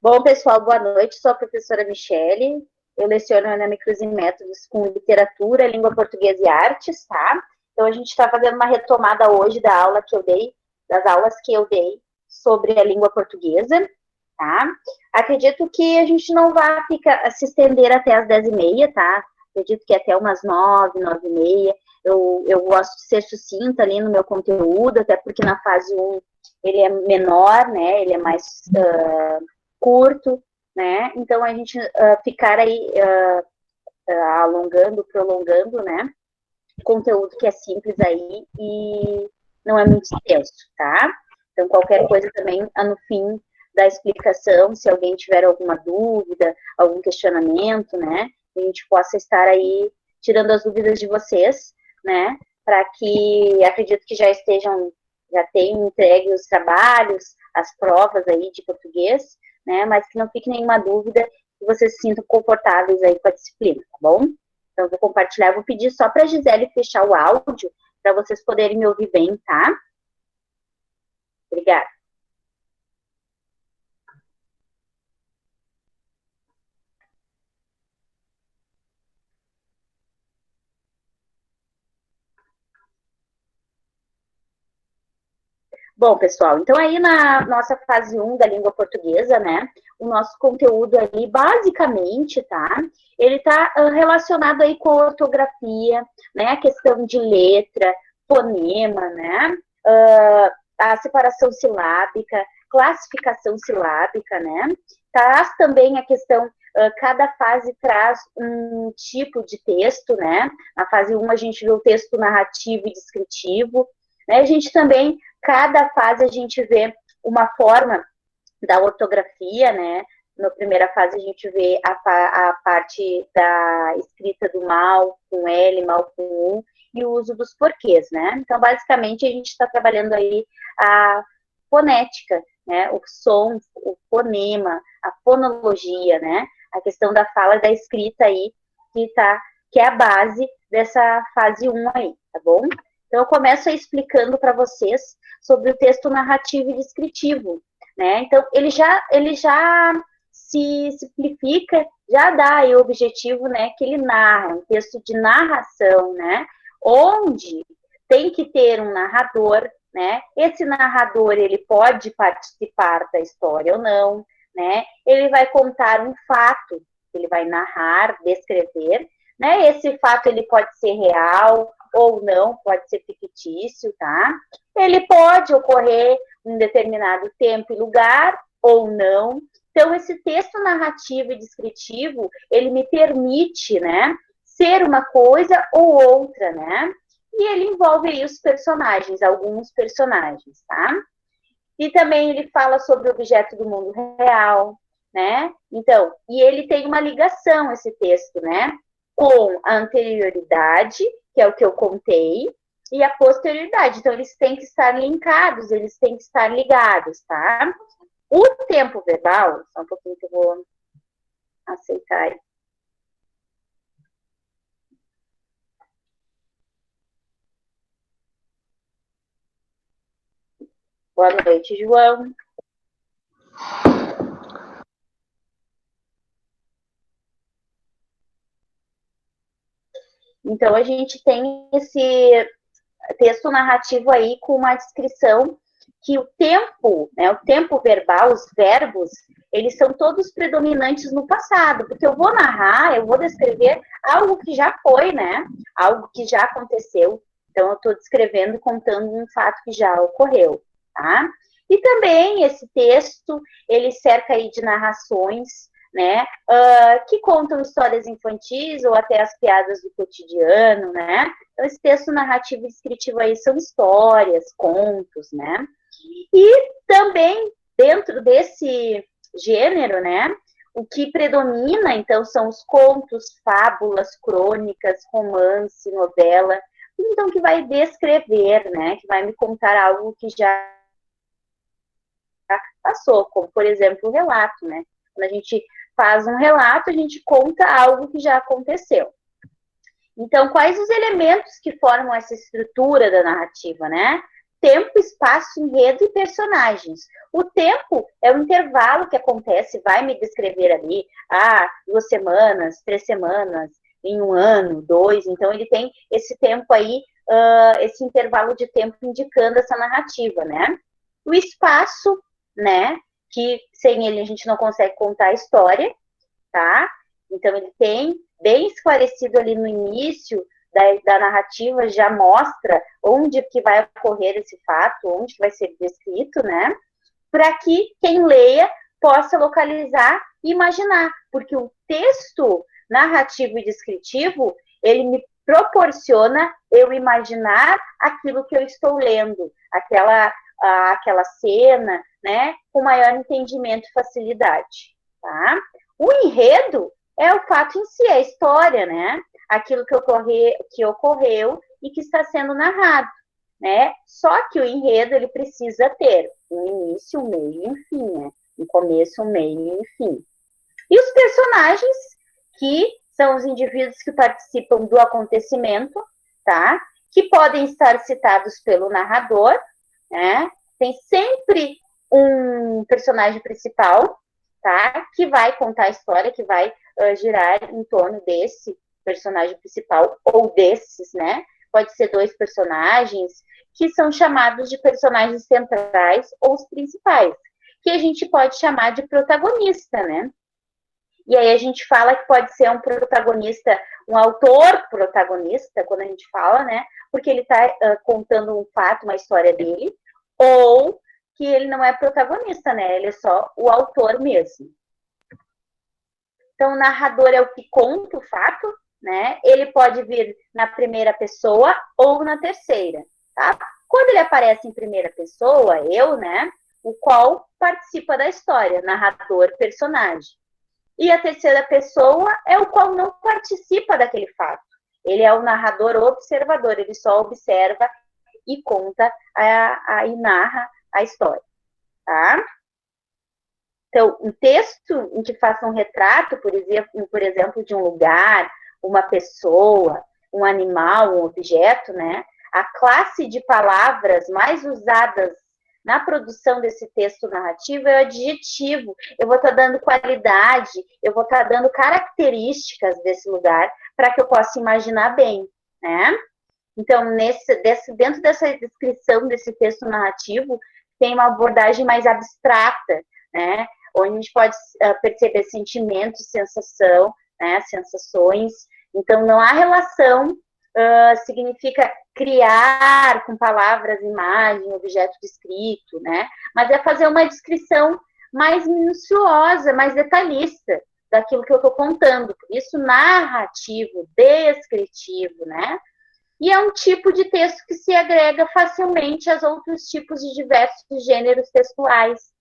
Bom, pessoal, boa noite. Sou a professora Michele. Eu leciono Ana Cruz em Métodos com Literatura, Língua Portuguesa e Artes, tá? Então, a gente está fazendo uma retomada hoje da aula que eu dei, das aulas que eu dei sobre a língua portuguesa, tá? Acredito que a gente não vai se estender até as 10h30, tá? Acredito que até umas 9, 9h30. Eu gosto de ser sucinta ali no meu conteúdo, até porque na fase 1 ele é menor, né? Ele é mais curto, né? Então, a gente ficar aí alongando, prolongando, né? Conteúdo que é simples aí e não é muito extenso, tá? Então, qualquer coisa também, no fim da explicação, se alguém tiver alguma dúvida, algum questionamento, né? A gente possa estar aí tirando as dúvidas de vocês, né? Para que, acredito que já tenham entregue os trabalhos, as provas aí de português, né? Mas que não fique nenhuma dúvida, que vocês se sintam confortáveis aí com a disciplina, tá bom? Então, eu vou compartilhar, vou pedir só para a Gisele fechar o áudio, para vocês poderem me ouvir bem, tá? Obrigada. Bom, pessoal, então aí na nossa fase 1 da língua portuguesa, né, o nosso conteúdo ali, basicamente, tá, ele tá relacionado aí com a ortografia, né, a questão de letra, fonema, né, a separação silábica, classificação silábica, né, traz também a questão, cada fase traz um tipo de texto, né, na fase 1 a gente vê o texto narrativo e descritivo, né, a gente também cada fase a gente vê uma forma da ortografia, né? Na primeira fase a gente vê a parte da escrita do mal com L, mal com U, e o uso dos porquês, né? Então, basicamente, a gente está trabalhando aí a fonética, né? O som, o fonema, a fonologia, né? A questão da fala e da escrita aí, que é a base dessa fase 1 aí, tá bom? Então, eu começo aí explicando para vocês sobre o texto narrativo e descritivo, né? Então, ele já se simplifica, já dá aí o objetivo, né, que ele narra, um texto de narração, né, onde tem que ter um narrador, né, esse narrador, ele pode participar da história ou não, né, ele vai contar um fato, ele vai narrar, descrever, né, esse fato ele pode ser real ou não, pode ser fictício, tá? Ele pode ocorrer em determinado tempo e lugar ou não. Então, esse texto narrativo e descritivo, ele me permite, né, ser uma coisa ou outra, né? E ele envolve aí os personagens, alguns personagens, tá? E também ele fala sobre o objeto do mundo real, né? Então, e ele tem uma ligação, esse texto, né? Com a anterioridade, que é o que eu contei, e a posterioridade. Então, eles têm que estar linkados, eles têm que estar ligados, tá? O tempo verbal, só um pouquinho que eu vou aceitar aí. Boa noite, João. Então, a gente tem esse texto narrativo aí com uma descrição que o tempo, né, o tempo verbal, os verbos, eles são todos predominantes no passado, porque eu vou narrar, eu vou descrever algo que já foi, né, algo que já aconteceu, então eu estou descrevendo, contando um fato que já ocorreu, tá? E também esse texto, ele cerca aí de narrações, né, que contam histórias infantis ou até as piadas do cotidiano, né? Então, esse texto narrativo e descritivo aí são histórias, contos, né? E também, dentro desse gênero, né, o que predomina, então, são os contos, fábulas, crônicas, romance, novela, então, que vai descrever, né, que vai me contar algo que já passou, como, por exemplo, o relato, né? Quando a gente faz um relato, a gente conta algo que já aconteceu. Então, quais os elementos que formam essa estrutura da narrativa, né? tempo, espaço, enredo e personagens. O tempo é o intervalo que acontece, vai me descrever ali, 2 semanas, 3 semanas, em 1 ano, 2, então ele tem esse tempo aí, esse intervalo de tempo indicando essa narrativa, né? O espaço, né, que sem ele a gente não consegue contar a história, tá? Então ele tem bem esclarecido ali no início da narrativa, já mostra onde que vai ocorrer esse fato, onde que vai ser descrito, né? Para que quem leia possa localizar e imaginar, porque o texto narrativo e descritivo, ele me proporciona eu imaginar aquilo que eu estou lendo, aquela cena, né, com maior entendimento e facilidade, tá? O enredo é o fato em si, é a história, né? Aquilo que ocorreu e que está sendo narrado, né? Só que o enredo, ele precisa ter um início, um meio e um fim, né? Um começo, um meio e um fim. E os personagens, que são os indivíduos que participam do acontecimento, tá? Que podem estar citados pelo narrador, né? Tem sempre um personagem principal, tá? Que vai contar a história, que vai girar em torno desse personagem principal ou desses, né? Pode ser 2 personagens que são chamados de personagens centrais ou os principais, que a gente pode chamar de protagonista, né? E aí a gente fala que pode ser um protagonista, um autor protagonista, quando a gente fala, né? Porque ele está contando um fato, uma história dele, ou que ele não é protagonista, né? Ele é só o autor mesmo. Então, o narrador é o que conta o fato, né? Ele pode vir na primeira pessoa ou na terceira, tá? Quando ele aparece em primeira pessoa, eu, né? O qual participa da história, narrador, personagem. E a terceira pessoa é o qual não participa daquele fato. Ele é o narrador observador, ele só observa e conta e narra a história, tá? Então, um texto em que faça um retrato, por exemplo, de um lugar, uma pessoa, um animal, um objeto, né? A classe de palavras mais usadas na produção desse texto narrativo é o adjetivo. Eu vou estar dando qualidade, eu vou estar dando características desse lugar para que eu possa imaginar bem, né? Então, dentro dessa descrição desse texto narrativo, tem uma abordagem mais abstrata, né? Onde a gente pode perceber sentimentos, sensação, né? Sensações. Então, não há relação, significa criar com palavras, imagem, objeto descrito, né? Mas é fazer uma descrição mais minuciosa, mais detalhista daquilo que eu estou contando. Por isso, narrativo, descritivo, né? E é um tipo de texto que se agrega facilmente aos outros tipos de diversos gêneros textuais,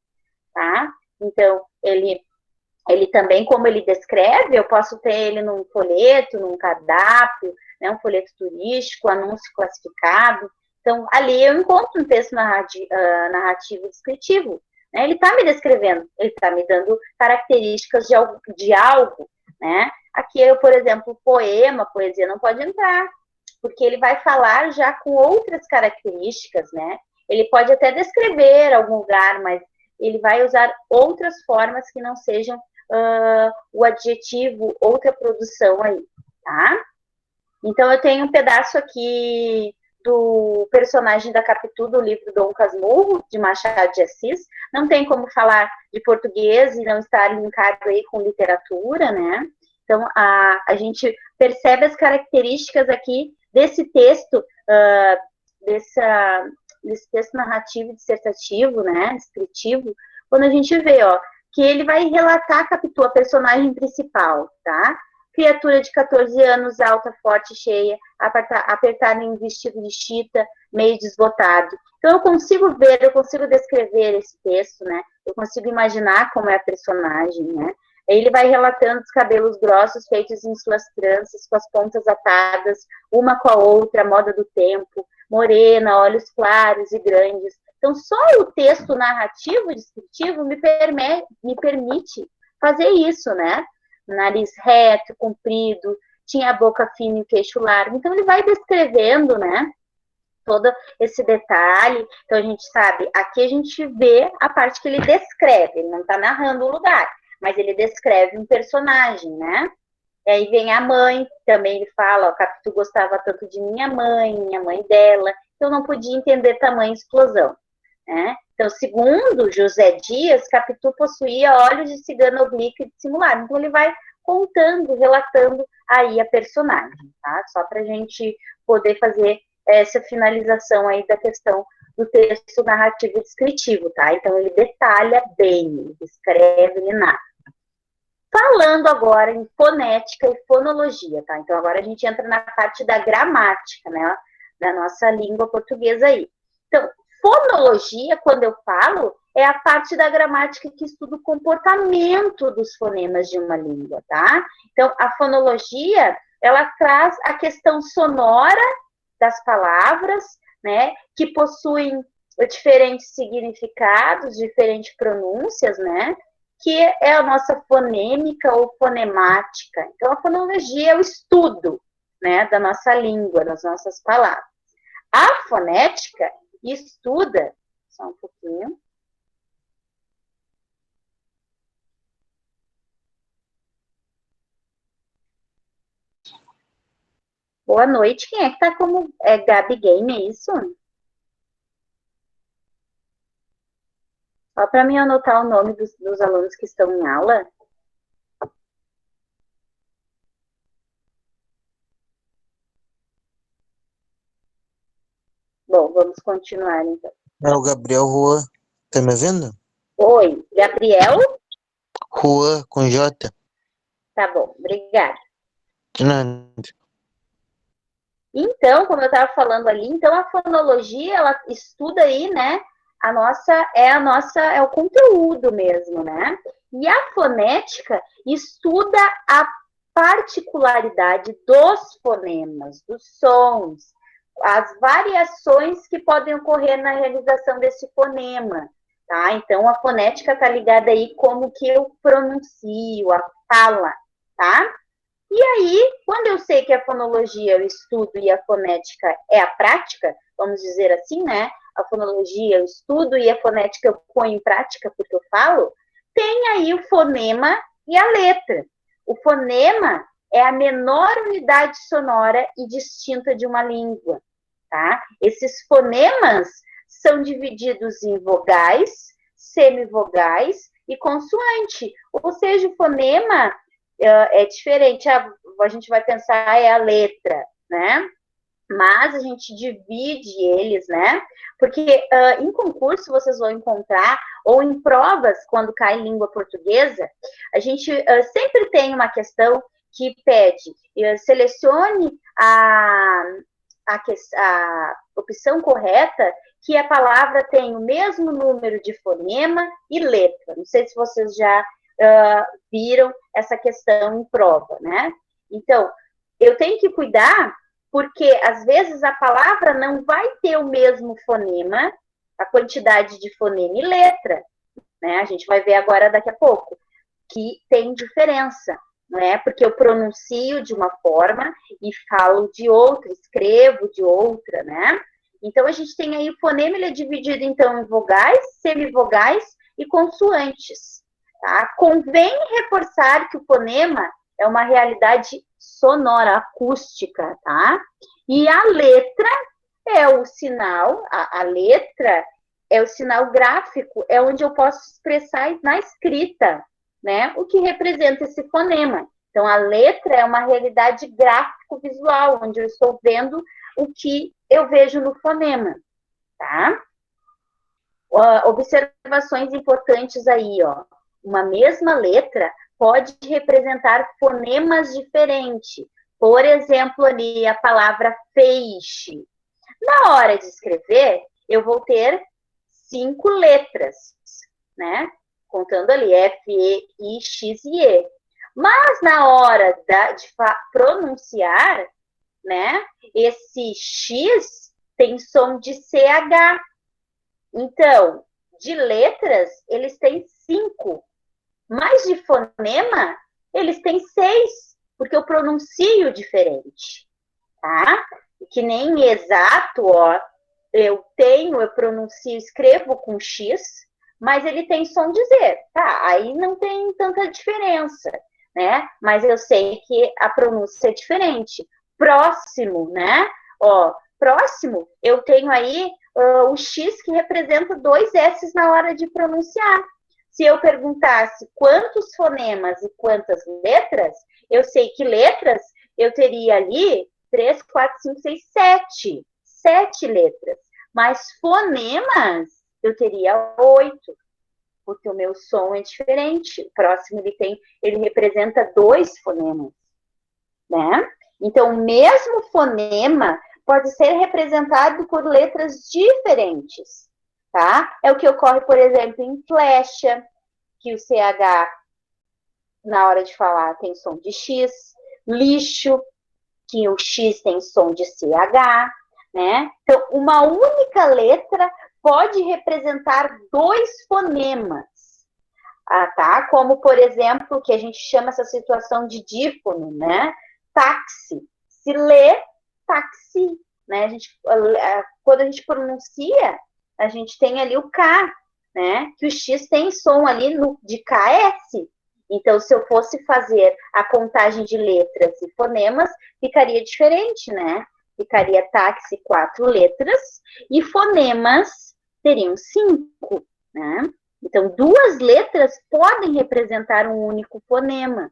tá? Então, ele também, como ele descreve, eu posso ter ele num folheto, num cardápio, né, um folheto turístico, anúncio classificado. Então, ali eu encontro um texto narrativo descritivo. Né? Ele está me descrevendo, ele está me dando características de algo. Né? Aqui, por exemplo, poema, poesia não pode entrar, porque ele vai falar já com outras características, né? Ele pode até descrever algum lugar, mas ele vai usar outras formas que não sejam o adjetivo, outra produção aí, tá? Então, eu tenho um pedaço aqui do personagem da Capitu, do livro Dom Casmurro, de Machado de Assis. Não tem como falar de português e não estar linkado aí com literatura, né? Então, a gente percebe as características aqui desse texto, desse texto narrativo, dissertativo, né, descritivo, quando a gente vê, ó, que ele vai relatar a Capitu, a personagem principal, tá? Criatura de 14 anos, alta, forte, cheia, apertada em um vestido de chita, meio desbotado. Então, eu consigo ver, eu consigo descrever esse texto, né? Eu consigo imaginar como é a personagem, né? Ele vai relatando os cabelos grossos feitos em suas tranças, com as pontas atadas, uma com a outra, a moda do tempo, morena, olhos claros e grandes. Então, só o texto narrativo, descritivo, me permite fazer isso, né? Nariz reto, comprido, tinha a boca fina e o queixo largo. Então, ele vai descrevendo, né? todo esse detalhe. Então, a gente sabe, aqui a gente vê a parte que ele descreve, ele não está narrando o lugar, mas ele descreve um personagem, né? E aí vem a mãe, também ele fala, ó, Capitu gostava tanto de minha mãe dela, então não podia entender tamanha explosão, né? Então, segundo José Dias, Capitu possuía olhos de cigano oblíquo e dissimulado. Então, ele vai contando, relatando aí a personagem, tá? Só para a gente poder fazer essa finalização aí da questão do texto narrativo e descritivo, tá? Então, ele detalha bem, ele escreve, ele narra. Falando agora em fonética e fonologia, tá? Então, agora a gente entra na parte da gramática, né? Da nossa língua portuguesa aí. Então, fonologia, quando eu falo, é a parte da gramática que estuda o comportamento dos fonemas de uma língua, tá? Então, a fonologia, ela traz a questão sonora das palavras, né? Que possuem diferentes significados, diferentes pronúncias, né? Que é a nossa fonêmica ou fonemática. Então, a fonologia é o estudo, né, da nossa língua, das nossas palavras. A fonética estuda, só um pouquinho. Boa noite, quem é que tá como Gabi Game, é isso? Só para mim anotar o nome dos alunos que estão em aula. Bom, vamos continuar então. É o Gabriel Rua. Tá me ouvindo? Oi, Gabriel? Rua com J. Tá bom, obrigada. De nada. Então, como eu estava falando ali, então a fonologia, ela estuda aí, né, é o conteúdo mesmo, né? E a fonética estuda a particularidade dos fonemas, dos sons, as variações que podem ocorrer na realização desse fonema, tá? Então, a fonética está ligada aí como que eu pronuncio, a fala, tá? E aí, quando eu sei que a fonologia eu estudo e a fonética é a prática, vamos dizer assim, né? A fonologia eu estudo e a fonética eu ponho em prática porque eu falo, tem aí o fonema e a letra. O fonema é a menor unidade sonora e distinta de uma língua, tá? Esses fonemas são divididos em vogais, semivogais e consoante. Ou seja, o fonema é diferente. A gente vai pensar é a letra, né? Mas a gente divide eles, né? Porque em concurso vocês vão encontrar, ou em provas, quando cai língua portuguesa, a gente sempre tem uma questão que pede, selecione a opção correta, que a palavra tem o mesmo número de fonema e letra. Não sei se vocês já viram essa questão em prova, né? Então, eu tenho que cuidar, porque às vezes a palavra não vai ter o mesmo fonema, a quantidade de fonema e letra, né? A gente vai ver agora daqui a pouco, que tem diferença, não é? Porque eu pronuncio de uma forma e falo de outra, escrevo de outra, né? Então, a gente tem aí o fonema, ele é dividido, então, em vogais, semivogais e consoantes. Tá? Convém reforçar que o fonema é uma realidade sonora, acústica, tá? E a letra é o sinal, a letra é o sinal gráfico, é onde eu posso expressar na escrita, né? O que representa esse fonema. Então, a letra é uma realidade gráfico-visual, onde eu estou vendo o que eu vejo no fonema, tá? Observações importantes aí, ó. Uma mesma letra pode representar fonemas diferentes. Por exemplo, ali a palavra feixe. Na hora de escrever, eu vou ter 5 letras, né? Contando ali F, E, I, X e E. Mas na hora de pronunciar, né? Esse X tem som de CH. Então, de letras, eles têm 5. Mas de fonema, eles têm 6, porque eu pronuncio diferente, tá? Que nem exato, ó. eu pronuncio, escrevo com X, mas ele tem som de Z. Tá, aí não tem tanta diferença, né? Mas eu sei que a pronúncia é diferente. Próximo, né? Ó, próximo, eu tenho aí o X que representa 2 S na hora de pronunciar. Se eu perguntasse quantos fonemas e quantas letras, eu sei que letras eu teria ali 3, 4, 5, 6, 7. 7 letras. Mas fonemas eu teria 8, porque o meu som é diferente. O próximo ele representa 2 fonemas, né? Então, o mesmo fonema pode ser representado por letras diferentes, tá? É o que ocorre, por exemplo, em flecha, que o CH, na hora de falar, tem som de X, lixo, que o X tem som de CH, né? Então, uma única letra pode representar 2 fonemas, tá? Como, por exemplo, que a gente chama essa situação de dífono, né? Táxi. Se lê táxi, né? Quando a gente pronuncia, a gente tem ali o K, né? Que o X tem som ali de KS. Então, se eu fosse fazer a contagem de letras e fonemas, ficaria diferente, né? Ficaria táxi 4 letras e fonemas teriam 5, né? Então, 2 letras podem representar um único fonema,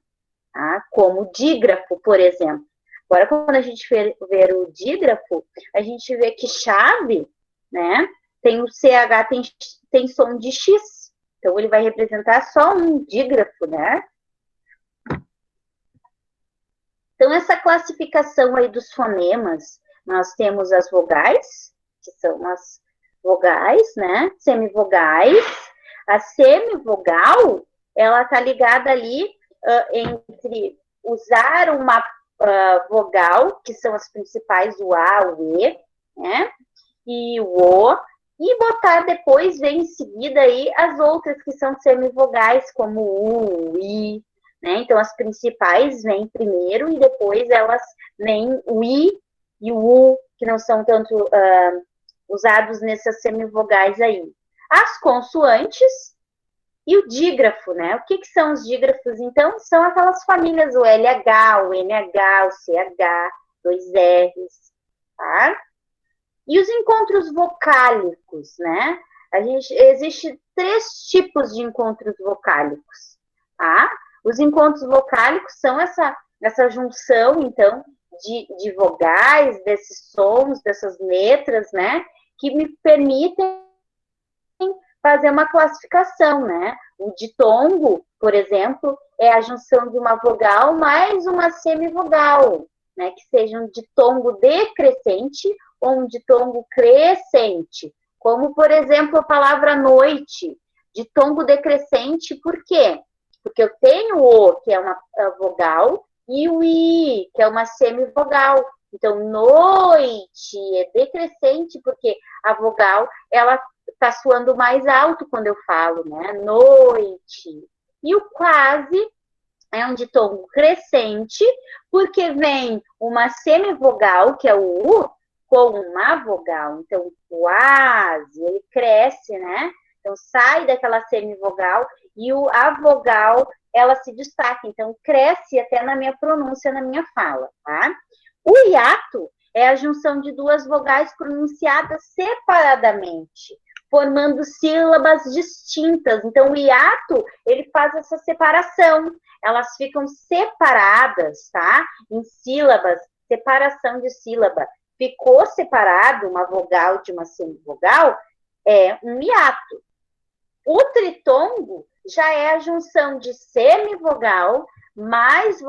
tá? Como dígrafo, por exemplo. Agora, quando a gente ver o dígrafo, a gente vê que chave, né? Tem o CH, tem som de X. Então, ele vai representar só um dígrafo, né? Então, essa classificação aí dos fonemas, nós temos as vogais, que são as vogais, né? Semivogais. A semivogal, ela está ligada ali entre usar uma vogal, que são as principais, o A, o E, né? E o O, e botar depois, vem em seguida aí as outras que são semivogais, como o U, o I, né? Então, as principais vêm primeiro e depois elas vêm o I e o U, que não são tanto usados nessas semivogais aí. As consoantes e o dígrafo, né? O que são os dígrafos? Então, são aquelas famílias, o LH, o NH, o CH, 2 R's, tá? E os encontros vocálicos, né? Existe 3 tipos de encontros vocálicos, tá? Os encontros vocálicos são essa junção, então, de vogais, desses sons, dessas letras, né? Que me permitem fazer uma classificação, né? O ditongo, por exemplo, é a junção de uma vogal mais uma semivogal, né? Que seja um ditongo decrescente ou um ditongo crescente. Como, por exemplo, a palavra noite, ditongo decrescente, por quê? Porque eu tenho o, que é uma vogal, e o i, que é uma semivogal. Então, noite é decrescente, porque a vogal, ela está soando mais alto quando eu falo, né? Noite. E o quase é um ditongo crescente, porque vem uma semivogal, que é o U, com uma vogal. Então, quase, ele cresce, né? Então, sai daquela semivogal e a vogal, ela se destaca. Então, cresce até na minha pronúncia, na minha fala, tá? O hiato é a junção de 2 vogais pronunciadas separadamente, formando sílabas distintas. Então, o hiato, ele faz essa separação. Elas ficam separadas, tá? Em sílabas, separação de sílaba. Ficou separado uma vogal de uma semivogal, é um hiato. O tritongo já é a junção de semivogal, mais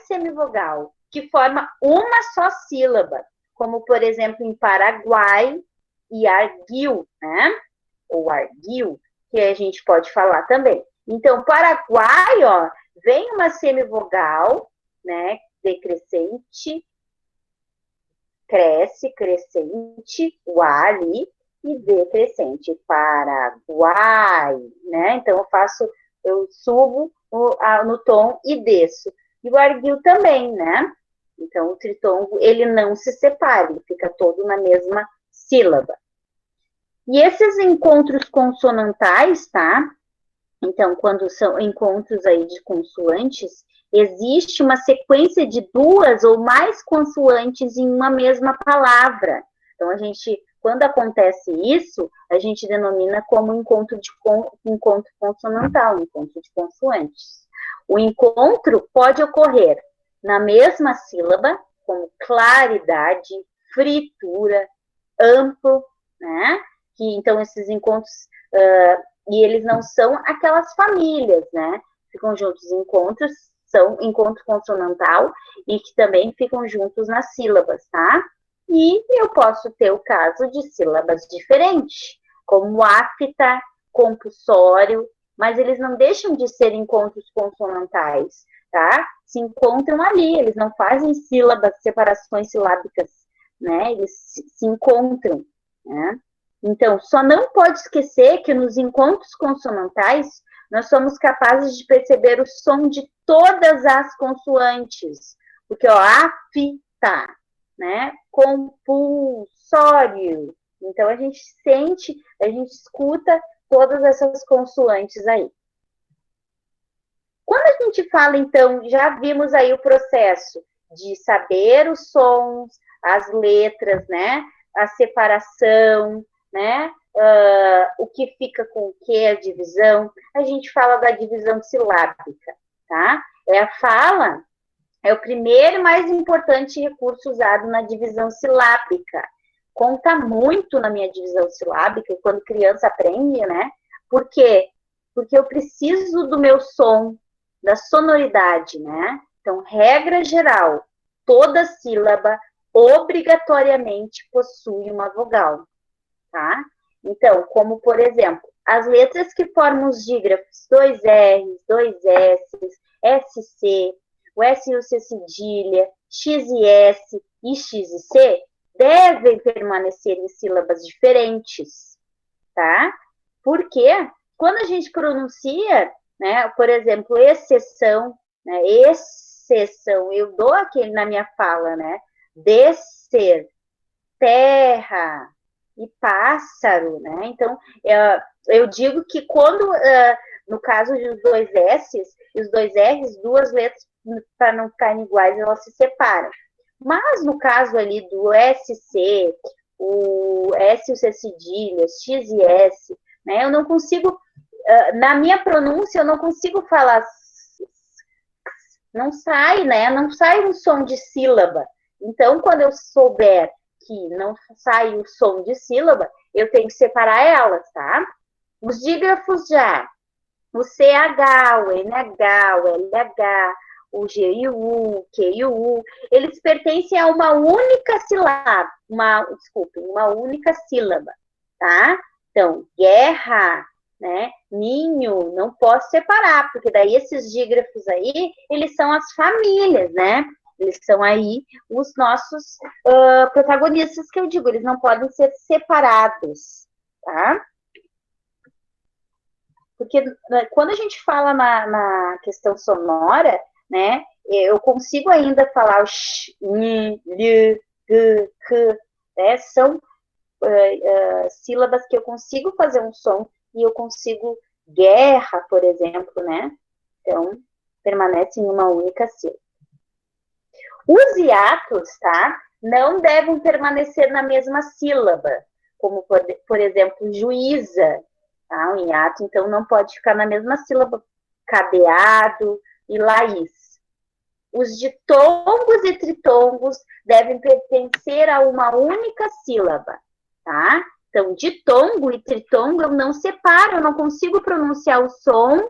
semivogal, que forma uma só sílaba, como, por exemplo, em Paraguai e arguil, né? Ou arguil, que a gente pode falar também. Então, Paraguai, ó, vem uma semivogal, né? Decrescente, cresce, crescente, o A ali, e decrescente, Paraguai, né? Então, eu subo no tom e desço. E o arguil também, né? Então, o tritongo, ele não se separa, ele fica todo na mesma sílaba. E esses encontros consonantais, tá? Então, quando são encontros aí de consoantes, existe uma sequência de 2 ou mais consoantes em uma mesma palavra. Então, quando acontece isso, a gente denomina como encontro consonantal, encontro de consoantes. O encontro pode ocorrer na mesma sílaba, como claridade, fritura, amplo, né? Então, esses encontros, e eles não são aquelas famílias, né? Ficam juntos encontros, são encontro consonantal e que também ficam juntos nas sílabas, tá? E eu posso ter o caso de sílabas diferentes, como afta, compulsório, mas eles não deixam de ser encontros consonantais, tá? Se encontram ali, eles não fazem sílabas, separações silábicas, né? Eles se encontram, né? Então, só não pode esquecer que nos encontros consonantais, nós somos capazes de perceber o som de todas as consoantes. Porque, ó, afta, né? Compulsório. Então, a gente sente, a gente escuta todas essas consoantes aí. Quando a gente fala, então, já vimos aí o processo de saber os sons, as letras, né? A separação, né? O que fica com o que, a divisão. A gente fala da divisão silábica, tá? A fala é o primeiro e mais importante recurso usado na divisão silábica. Conta muito na minha divisão silábica, quando criança aprende, né? Por quê? Porque eu preciso do meu som, da sonoridade, né? Então, regra geral, toda sílaba obrigatoriamente possui uma vogal, tá? Então, como por exemplo, as letras que formam os dígrafos 2 R's, 2 S's, SC, o S e o C cedilha, X e S e X e C devem permanecer em sílabas diferentes, tá? Porque quando a gente pronuncia, né, por exemplo, exceção, né, exceção, eu dou aquele na minha fala, né, descer, terra e pássaro, né, então eu digo que quando, no caso dos 2 S's e os 2 R's, 2 letras, para não ficarem iguais, elas se separam. Mas no caso ali do SC, o S e o C cedilha, X e S, né, eu não consigo, na minha pronúncia, eu não consigo falar, não sai, né, não sai um som de sílaba. Então, quando eu souber que não sai o som de sílaba, eu tenho que separar elas, tá? Os dígrafos já, o CH, o NH, o LH, o G e o U, o Q e o U, eles pertencem a uma única sílaba, uma única sílaba, tá? Então, guerra, né? Ninho, não posso separar, porque daí esses dígrafos aí, eles são as famílias, né? Eles são aí os nossos protagonistas, que eu digo, eles não podem ser separados, tá? Porque quando a gente fala na questão sonora, né, eu consigo ainda falar o sh, n, l, g, k, né, são sílabas que eu consigo fazer um som e eu consigo guerra, por exemplo, né, então permanece em uma única sílaba. Os hiatos, tá, não devem permanecer na mesma sílaba, como por exemplo, juíza, tá, um hiato, então não pode ficar na mesma sílaba, cadeado e Laís. Os ditongos e tritongos devem pertencer a uma única sílaba, tá? Então, ditongo e tritongo eu não separo, eu não consigo pronunciar o som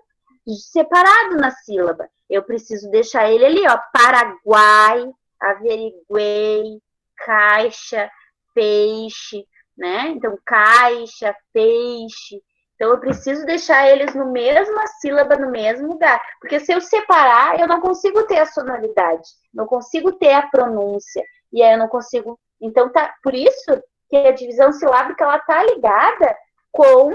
separado na sílaba. Eu preciso deixar ele ali, ó, Paraguai, averiguei, caixa, peixe, né? Então, caixa, peixe. Então, eu preciso deixar eles no mesma sílaba, no mesmo lugar. Porque se eu separar, eu não consigo ter a sonoridade, não consigo ter a pronúncia. E aí eu não consigo... Então, tá... Por isso que a divisão silábica, ela tá ligada com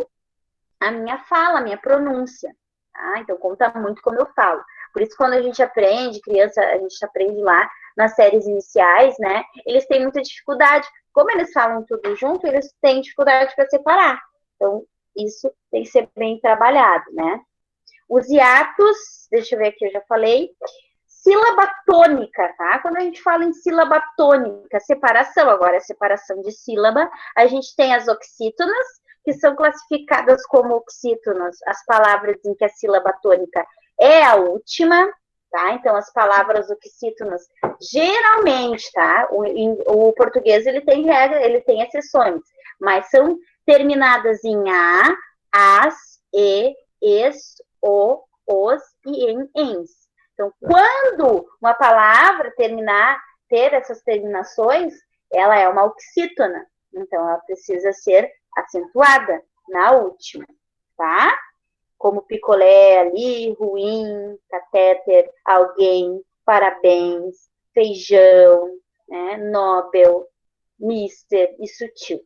a minha fala, a minha pronúncia. Tá? Então, conta muito como eu falo. Por isso, quando a gente aprende, criança, a gente aprende lá nas séries iniciais, né, eles têm muita dificuldade. Como eles falam tudo junto, eles têm dificuldade para separar. Então, isso tem que ser bem trabalhado, né? Os hiatos, deixa eu ver aqui, eu já falei. Sílaba tônica, tá? Quando a gente fala em sílaba tônica, separação, agora é separação de sílaba, a gente tem as oxítonas, que são classificadas como oxítonas, as palavras em que a sílaba tônica é a última, tá? Então, as palavras oxítonas, geralmente, tá? O português, ele tem regra, ele tem exceções, mas são terminadas em a, as, e, es, o, os e em ens. Então, quando uma palavra ter essas terminações, ela é uma oxítona. Então, ela precisa ser acentuada na última, tá? Como picolé ali, ruim, catéter, alguém, parabéns, feijão, né? Nobel, mister e sutil.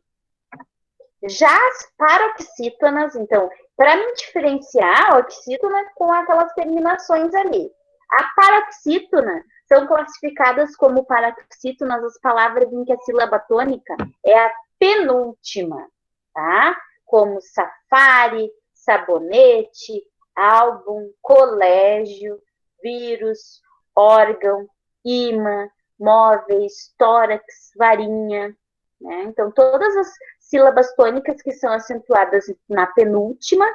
Já as paroxítonas, então, para me diferenciar a oxítona com aquelas terminações ali. A paroxítona são classificadas como paroxítonas as palavras em que a sílaba tônica é a penúltima, tá? Como safari, sabonete, álbum, colégio, vírus, órgão, imã, móveis, tórax, varinha, né? Então, todas as sílabas tônicas que são acentuadas na penúltima,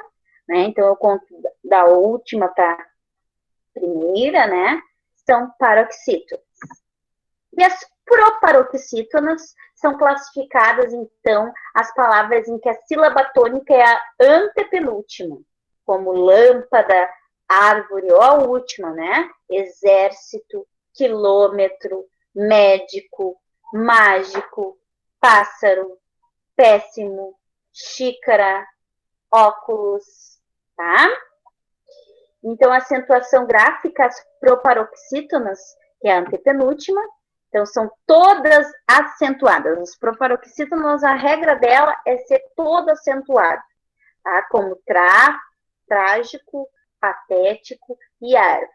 né? Então, eu conto da última para primeira, né, são paroxítonas. E as proparoxítonas são classificadas, então, as palavras em que a sílaba tônica é a antepenúltima, como lâmpada, árvore, ou a última, né, exército, quilômetro, médico, mágico, pássaro, péssimo, xícara, óculos, tá? Então, a acentuação gráfica, as proparoxítonas, que é a antepenúltima, então são todas acentuadas. As proparoxítonas, a regra dela é ser toda acentuada, tá? Como trágico, patético e árvore.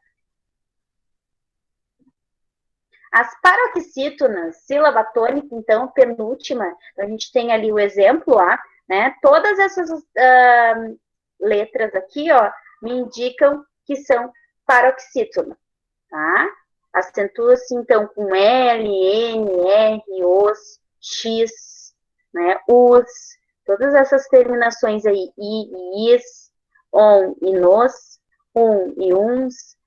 As paroxítonas, sílaba tônica, então, penúltima, a gente tem ali o exemplo lá, né? Todas essas letras aqui, ó, me indicam que são paroxítonas, tá? Acentua-se, então, com L, N, R, os, X, né, os, todas essas terminações aí, I e is, on e nos, e uns,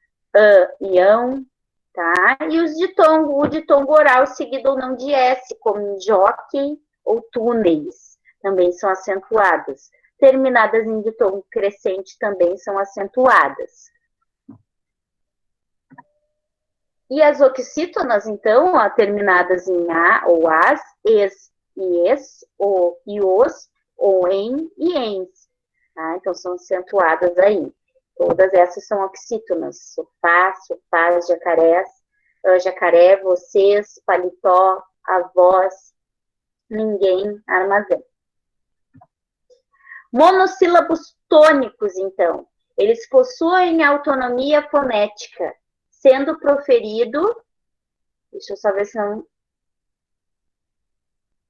e ão, tá? E os ditongo, o ditongo oral seguido ou não de S, como jockey ou túneis, também são acentuadas. Terminadas em ditongo crescente também são acentuadas. E as oxítonas, então, ó, terminadas em a ou as, es e es, o e os, ou em e ens. Tá? Então, são acentuadas aí. Todas essas são oxítonas. Sofás, jacarés, jacaré, vocês, paletó, avós, ninguém, armazém. Monossílabos tônicos, então. Eles possuem autonomia fonética, sendo proferido, deixa eu só ver se não,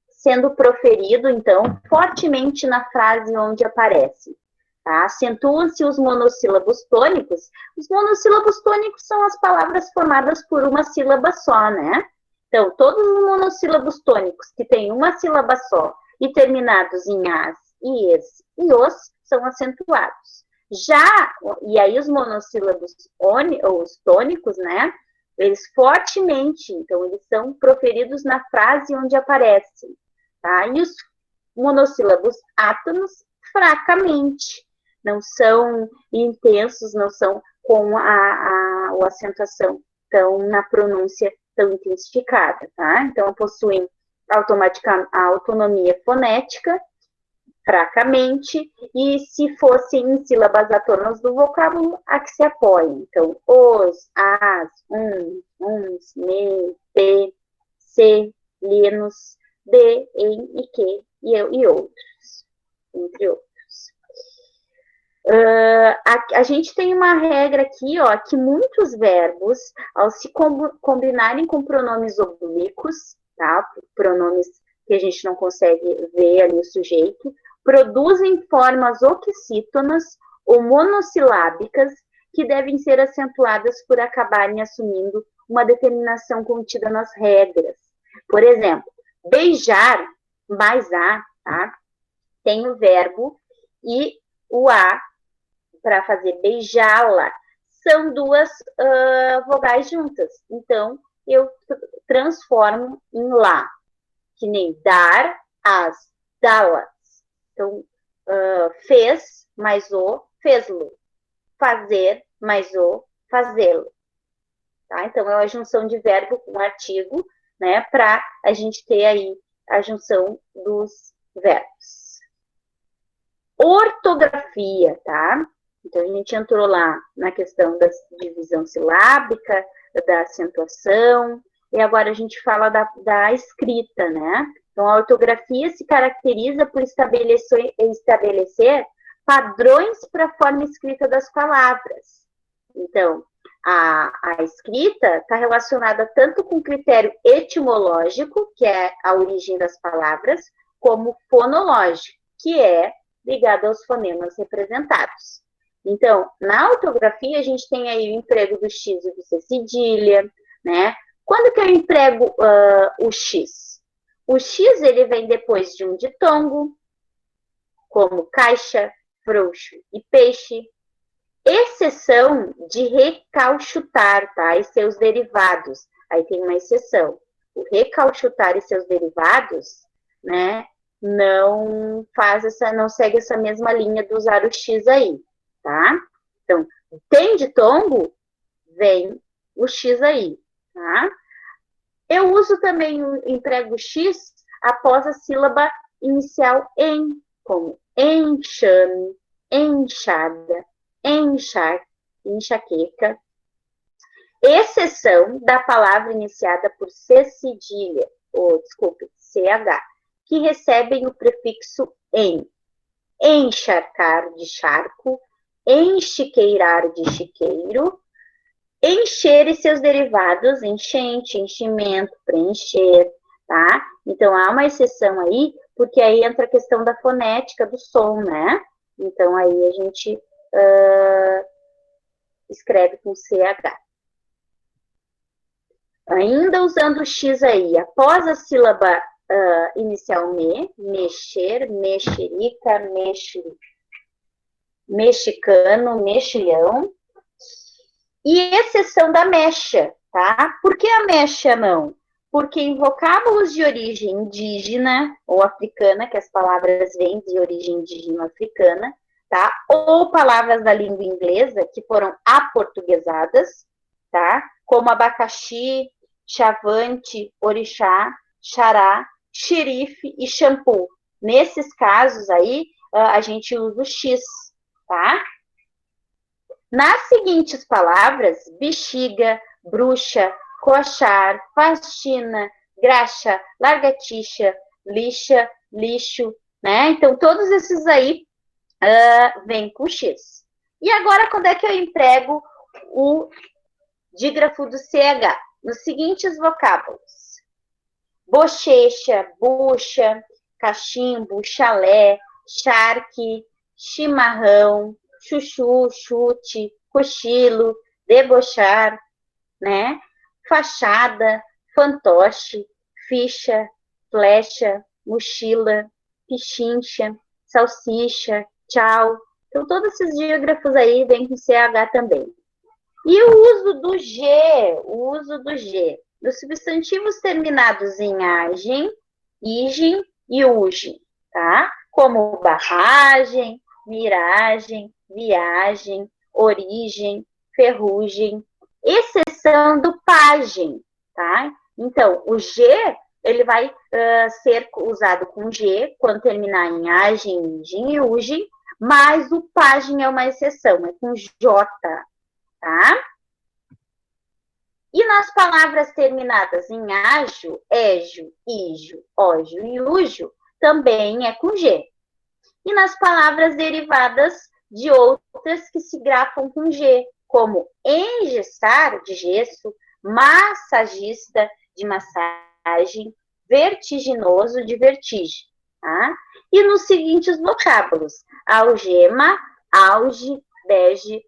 sendo proferido, então, fortemente na frase onde aparece. Tá? Acentuam-se os monossílabos tônicos. Os monossílabos tônicos são as palavras formadas por uma sílaba só, né? Então, todos os monossílabos tônicos que têm uma sílaba só e terminados em as, e es e os, são acentuados. E aí os monossílabos os tônicos, né? Eles fortemente, então, eles são proferidos na frase onde aparecem, tá? E os monossílabos átonos, fracamente. Não são intensos, não são com a acentuação tão na pronúncia tão intensificada, tá? Então, possuem a autonomia fonética, fracamente, e se fossem em sílabas atonas do vocábulo, a que se apoiam. Então, os, as, uns, me, te, se, lenos, de, em e que, e outros, entre outros. A gente tem uma regra aqui, ó, que muitos verbos, ao se combinarem com pronomes oblíquos, tá? Pronomes que a gente não consegue ver ali o sujeito, produzem formas oxítonas ou monossilábicas que devem ser acentuadas por acabarem assumindo uma determinação contida nas regras. Por exemplo, beijar, mais a, tá? Tem o verbo e o a para fazer beijá-la, são duas vogais juntas. Então, eu transformo em lá, que nem dar, as, dá-las. Então, fez mais o, fez-lo. Fazer mais o, fazê-lo. Tá? Então, é uma junção de verbo com artigo, né, para a gente ter aí a junção dos verbos. Ortografia, tá? Então, a gente entrou lá na questão da divisão silábica, da acentuação, e agora a gente fala da escrita, né? Então, a ortografia se caracteriza por estabelecer padrões para a forma escrita das palavras. Então, a escrita está relacionada tanto com o critério etimológico, que é a origem das palavras, como fonológico, que é ligado aos fonemas representados. Então, na ortografia, a gente tem aí o emprego do X e do C cedilha, né? Quando que eu emprego o X? O X, ele vem depois de um ditongo, como caixa, frouxo e peixe, exceção de recalchutar, tá? E seus derivados. Aí tem uma exceção. O recalchutar e seus derivados, né? Não segue essa mesma linha do usar o X aí, tá? Então, tem ditongo, vem o X aí, tá? Eu uso também o emprego X após a sílaba inicial em, como enxame, enxada, enxaqueca, exceção da palavra iniciada por C cedilha, ou desculpe, CH, que recebem o prefixo em. Encharcar de charco, enchiqueirar de chiqueiro, encher e seus derivados, enchente, enchimento, preencher, tá? Então, há uma exceção aí, porque aí entra a questão da fonética do som, né? Então, aí a gente escreve com CH. Ainda usando o X aí, após a sílaba inicial mexer, mexerica, mexicano, mexilhão, e exceção da mecha, tá? Por que a mecha não? Porque em vocábulos de origem indígena ou africana, que as palavras vêm de origem indígena africana, tá? Ou palavras da língua inglesa que foram aportuguesadas, tá? Como abacaxi, chavante, orixá, xará, xerife e shampoo. Nesses casos aí, a gente usa o X, tá? Nas seguintes palavras, bexiga, bruxa, coxar, faxina, graxa, largatixa, lixa, lixo, né? Então, todos esses aí vêm com X. E agora, quando é que eu emprego o dígrafo do CH? Nos seguintes vocábulos: bochecha, bucha, cachimbo, chalé, charque, chimarrão, chuchu, chute, cochilo, debochar, né? Fachada, fantoche, ficha, flecha, mochila, pichincha, salsicha, tchau. Então, todos esses dígrafos aí vêm com CH também. E o uso do G, dos substantivos terminados em agem, igem e ugem, tá? Como barragem, miragem, viagem, origem, ferrugem, exceção do pagem, tá? Então, o G, ele vai ser usado com G quando terminar em agem, igem e ugem, mas o pagem é uma exceção, é com J, tá? E nas palavras terminadas em ágio, égio, ígio, ógio e úgio, também é com G. E nas palavras derivadas de outras que se grafam com G, como engessar, de gesso, massagista, de massagem, vertiginoso, de vertigem. Tá? E nos seguintes vocábulos: algema, auge, bege,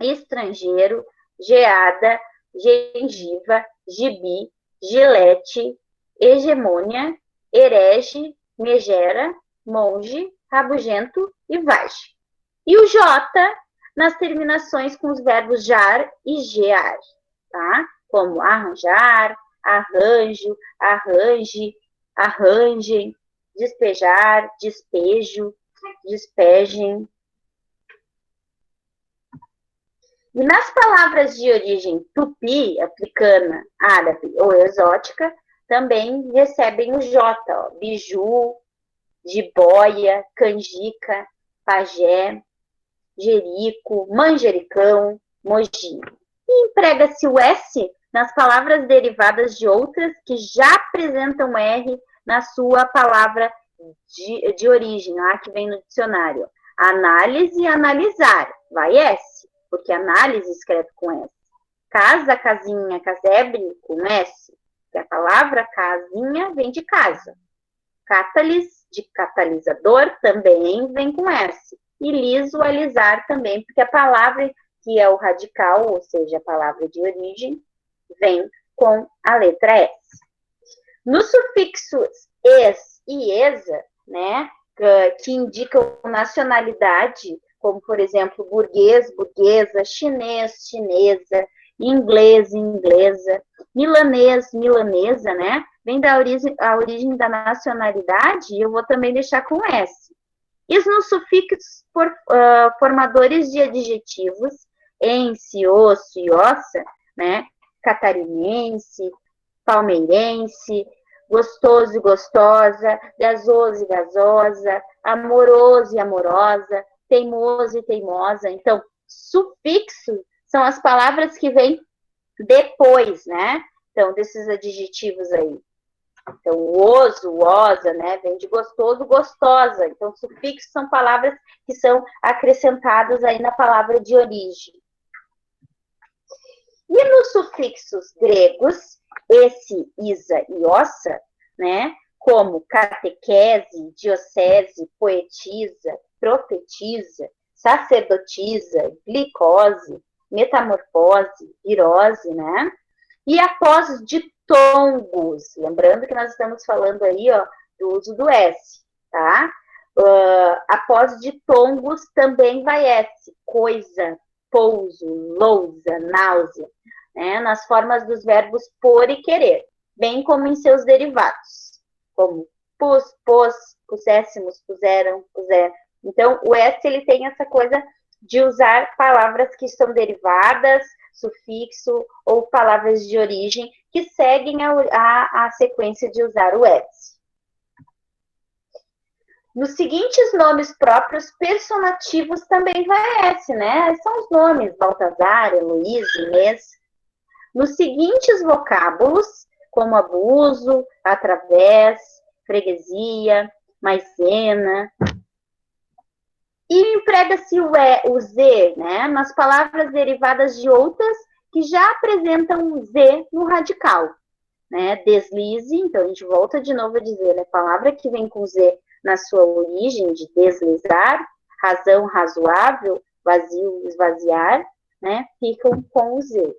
estrangeiro, geada, gengiva, gibi, gilete, hegemônia, herege, megera, monge, rabugento e vage. E o J nas terminações com os verbos jar e gear, tá? Como arranjar, arranjo, arranje, arranjem, despejar, despejo, despejem. E nas palavras de origem tupi, africana, árabe ou exótica, também recebem o J, ó, biju, jiboia, canjica, pajé, jerico, manjericão, moji. E emprega-se o S nas palavras derivadas de outras que já apresentam R na sua palavra de origem, lá que vem no dicionário. Análise e analisar, vai S, porque análise escreve com S. Casa, casinha, casebre, com S, porque a palavra casinha vem de casa. Cátalis, de catalisador, também vem com S. E liso, alisar também, porque a palavra que é o radical, ou seja, a palavra de origem, vem com a letra S. Nos sufixos es e esa, né, que indicam nacionalidade, como, por exemplo, burguês, burguesa, chinês, chinesa, inglês, inglesa, milanês, milanesa, né, vem da origem da nacionalidade, e eu vou também deixar com S. E nos sufixos formadores de adjetivos, ense, osso e ossa, né, catarinense, palmeirense, gostoso e gostosa, gasoso e gasosa, amoroso e amorosa, teimoso e teimosa. Então, sufixo são as palavras que vêm depois, né? Então, desses adjetivos aí. Então, o oso, o osa, né? Vem de gostoso, gostosa. Então, sufixos são palavras que são acrescentadas aí na palavra de origem. E nos sufixos gregos, esse, isa e ossa, né? Como catequese, diocese, poetisa, profetiza, sacerdotisa, glicose, metamorfose, virose, né? E após ditongos, lembrando que nós estamos falando aí, ó, do uso do S, tá? Após ditongos também vai S, coisa, pouso, lousa, náusea, né? Nas formas dos verbos por e querer, bem como em seus derivados, como pus, pôs, puséssemos, puseram, puser. Então, o S, ele tem essa coisa de usar palavras que são derivadas, sufixo ou palavras de origem que seguem a sequência de usar o S. Nos seguintes nomes próprios, personativos também vai S, né? São os nomes Baltazar, Heloísa, Inês. Nos seguintes vocábulos, como abuso, através, freguesia, maisena. E emprega-se o Z, né, nas palavras derivadas de outras que já apresentam o Z no radical. Né? Deslize, então a gente volta de novo a dizer, né, palavra que vem com Z na sua origem, de deslizar, razão, razoável, vazio, esvaziar, né, ficam com o Z.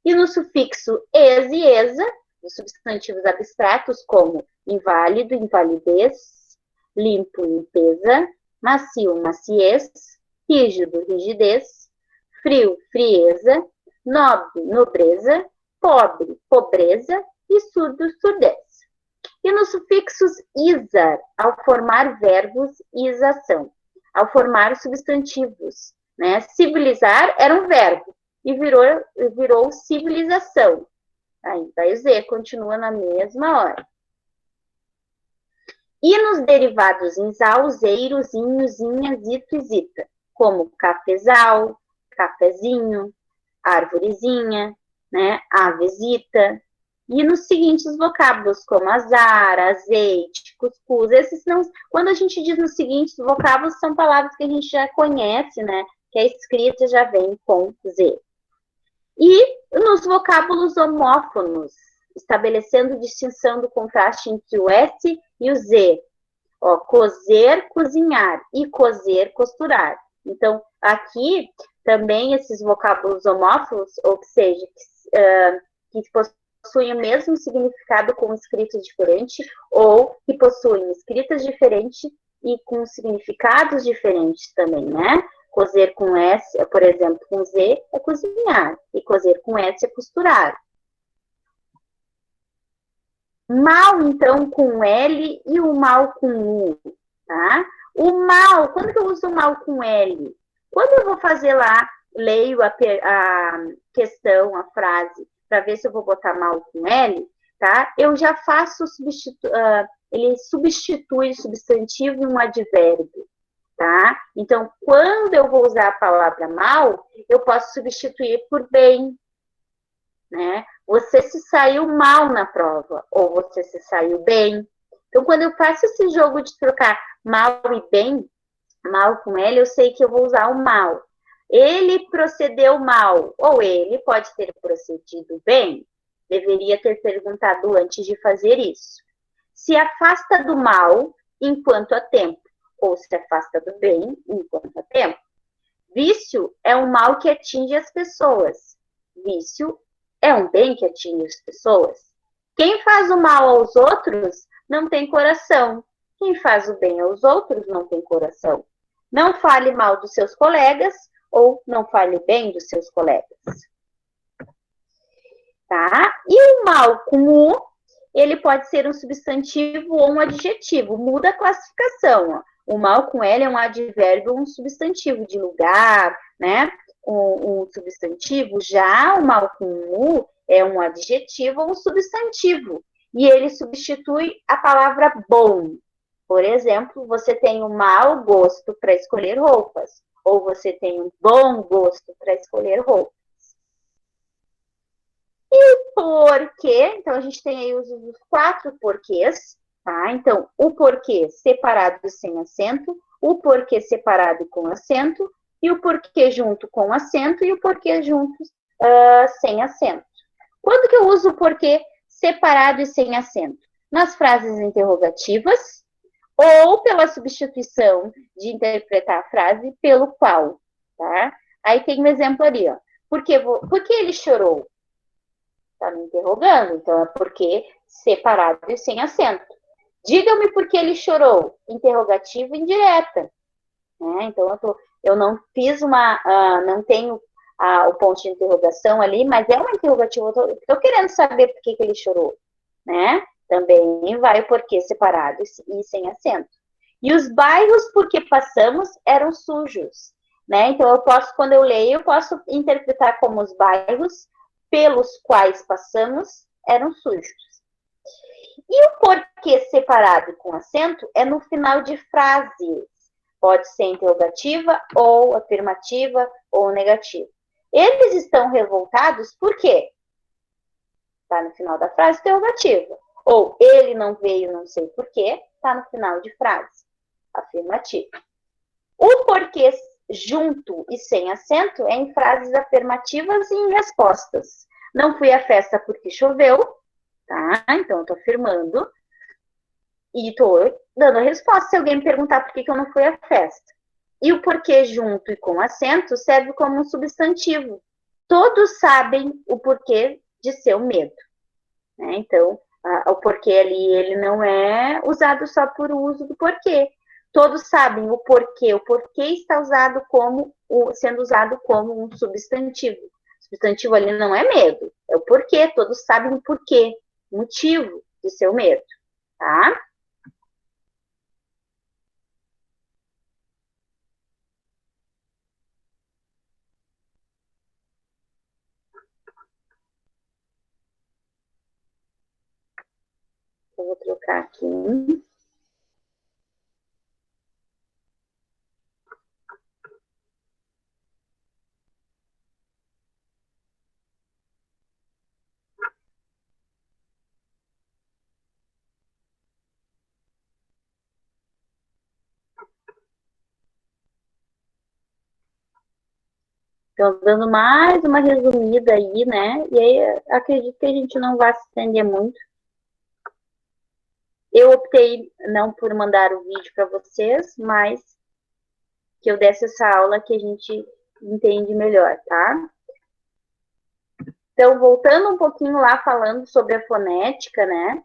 E no sufixo es e esa, os substantivos abstratos como inválido, invalidez, limpo, limpeza, macio, maciez, rígido, rigidez, frio, frieza, nobre, nobreza, pobre, pobreza e surdo, surdez. E nos sufixos isar, ao formar verbos e isação, ao formar substantivos, né? Civilizar era um verbo e virou civilização. Aí vai o Z, continua na mesma hora. E nos derivados insal, zeiro, zinho, zinha, zito e zita, como cafezal, cafezinho, árvorezinha, né, avezita, E nos seguintes vocábulos, como azar, azeite, cuscuz, esses não. Quando a gente diz nos seguintes vocábulos, são palavras que a gente já conhece, né? Que a escrita já vem com Z. E nos vocábulos homófonos, estabelecendo distinção do contraste entre o S e o Z. Ó, cozer, cozinhar, e cozer, costurar. Então, aqui também esses vocábulos homófonos, ou seja, que possuem o mesmo significado com escritas diferentes, ou que possuem escritas diferentes e com significados diferentes também, né? Cozer com S, por exemplo, com Z é cozinhar, e cozer com S é costurar. Mal, então, com L e o mal com U, tá? O mal, quando que eu uso o mal com L? Quando eu vou fazer lá, leio a questão, a frase, para ver se eu vou botar mal com L, tá? Eu já faço, ele substitui o substantivo em um advérbio, tá? Então, quando eu vou usar a palavra mal, eu posso substituir por bem, né? Você se saiu mal na prova, ou você se saiu bem. Então, quando eu faço esse jogo de trocar mal e bem, mal com ele, eu sei que eu vou usar o mal. Ele procedeu mal, ou ele pode ter procedido bem. Deveria ter perguntado antes de fazer isso. Se afasta do mal enquanto há tempo, ou se afasta do bem enquanto há tempo. Vício é um mal que atinge as pessoas. Vício é um bem que atinge as pessoas. Quem faz o mal aos outros não tem coração. Quem faz o bem aos outros não tem coração. Não fale mal dos seus colegas ou não fale bem dos seus colegas. Tá? E o mal com U, ele pode ser um substantivo ou um adjetivo. Muda a classificação. Ó. O mal com L é um advérbio ou um substantivo de lugar, né? Um substantivo. Já o mal com U é um adjetivo ou um substantivo. E ele substitui a palavra bom. Por exemplo, você tem um mau gosto para escolher roupas. Ou você tem um bom gosto para escolher roupas. Porquê, então a gente tem aí os 4 porquês, tá? Então, o porquê separado sem acento, o porquê separado com acento, e o porquê junto com acento, e o porquê junto sem acento. Quando que eu uso o porquê separado e sem acento? Nas frases interrogativas, ou pela substituição de interpretar a frase pelo qual, tá? Aí tem um exemplo ali, ó. Por que ele chorou? Está me interrogando, então é porque separado e sem acento. Diga-me por que ele chorou. Interrogativa indireta. Né? Então eu não fiz não tenho o ponto de interrogação ali, mas é uma interrogativa. Estou querendo saber por que ele chorou. Né? Também vai o porquê separado e sem acento. E os bairros por que passamos eram sujos. Né? Então quando eu leio, eu posso interpretar como os bairros pelos quais passamos eram sujos. E o porquê separado com acento é no final de frases. Pode ser interrogativa, ou afirmativa, ou negativa. Eles estão revoltados por quê? Está no final da frase interrogativa. Ou ele não veio, não sei por quê, está no final de frase afirmativa. O porquê junto e sem acento é em frases afirmativas e em respostas. Não fui à festa porque choveu, tá? Então, eu tô afirmando e tô dando a resposta se alguém me perguntar por que eu não fui à festa. E o porquê junto e com acento serve como um substantivo. Todos sabem o porquê de seu medo. Né? Então, o porquê ali, ele não é usado só por uso do porquê. Todos sabem o porquê está sendo usado como um substantivo. O substantivo ali não é medo, é o porquê. Todos sabem o porquê, o motivo de seu medo, tá? Eu vou trocar aqui. Então, dando mais uma resumida aí, né? E aí, acredito que a gente não vai se estender muito. Eu optei não por mandar o vídeo para vocês, mas que eu desse essa aula que a gente entende melhor, tá? Então, voltando um pouquinho lá, falando sobre a fonética, né?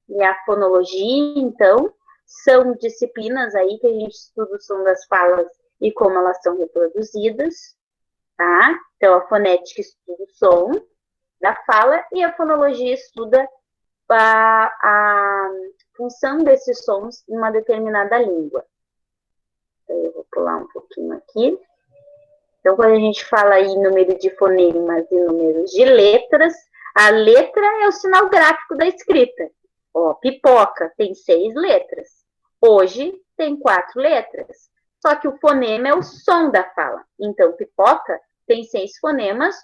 E a fonologia, então, são disciplinas aí que a gente estuda o som das falas e como elas são reproduzidas, tá? Então, a fonética estuda o som da fala e a fonologia estuda a função desses sons em uma determinada língua. Eu vou pular um pouquinho aqui. Então, quando a gente fala aí número de fonemas e números de letras, a letra é o sinal gráfico da escrita. Ó, pipoca tem 6 letras. Hoje tem 4 letras. Só que o fonema é o som da fala. Então, pipoca tem 6 fonemas,